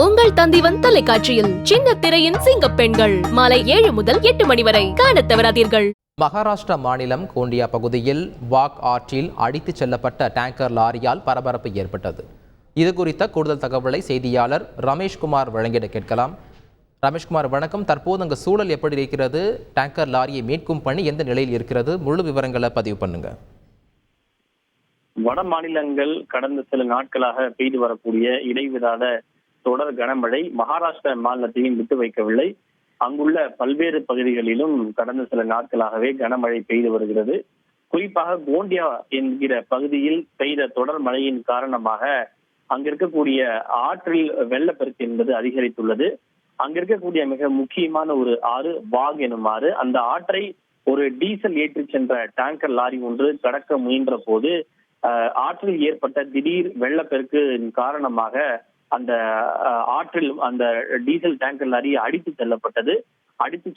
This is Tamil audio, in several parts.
உங்கள் தந்திவன் தொலைக்காட்சியில் சின்ன திரையின் சிங்க பெண்கள் மாலை 7 முதல் 8 மணி வரை காணத் தவறாதீர்கள். மகாராஷ்டிரா மாநிலம் கோண்டியா பகுதியில் வாக் ஆற்றில் அடித்துச் செல்லப்பட்ட டேங்கர் லாரியால் பரபரப்பு ஏற்பட்டது. இது குறித்த கூடுதல் தகவலை செய்தியாளர் ரமேஷ்குமார் வழங்கிட கேட்கலாம். ரமேஷ்குமார் வணக்கம். தற்போது அங்கு சூழல் எப்படி இருக்கிறது? டேங்கர் லாரியை மீட்கும் பணி எந்த நிலையில் இருக்கிறது? முழு விவரங்களை பதிவு பண்ணுங்க. வட மாநிலங்கள் கடந்த சில நாட்களாக பெய்து வரக்கூடிய இடைவிடாத தொடர் கனமழை மகாராஷ்டிரா மாநிலத்தையும் விட்டு வைக்கவில்லை. அங்குள்ள பல்வேறு பகுதிகளிலும் கடந்த சில நாட்களாகவே கனமழை பெய்து வருகிறது. குறிப்பாக கோண்டியா என்கிற பகுதியில் பெய்த தொடர் மழையின் காரணமாக அங்கிருக்கக்கூடிய ஆற்றில் வெள்ளப்பெருக்கு என்பது அதிகரித்துள்ளது. அங்கிருக்கக்கூடிய மிக முக்கியமான ஒரு ஆறு வாக் எனும் ஆறு. அந்த ஆற்றை ஒரு டீசல் ஏற்றி சென்ற டேங்கர் லாரி ஒன்று கடக்க முயன்ற போது ஆற்றில் ஏற்பட்ட திடீர் வெள்ளப்பெருக்கின் காரணமாக அந்த ஆற்றில் அந்த டீசல் டேங்கர் லாரி அடித்து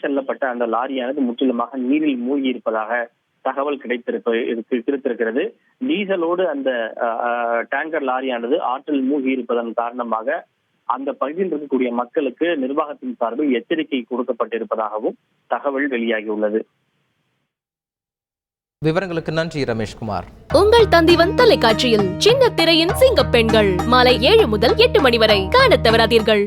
செல்லப்பட்ட அந்த லாரியானது முற்றிலுமாக நீரில் மூழ்கி இருப்பதாக தகவல் கிடைத்திருக்கிறது. டீசலோடு அந்த டேங்கர் லாரியானது ஆற்றில் மூழ்கி இருப்பதன் காரணமாக அந்த பகுதியில் இருக்கக்கூடிய மக்களுக்கு நிர்வாகத்தின் சார்பில் எச்சரிக்கை கொடுக்கப்பட்டிருப்பதாகவும் தகவல் வெளியாகியுள்ளது. விவரங்களுக்கு நன்றி ரமேஷ்குமார். உங்கள் தந்திவன் தொலைக்காட்சியில் சின்ன திரையின் சிங்க பெண்கள் மாலை 7 முதல் 8 மணி வரை காணத் தவறாதீர்கள்.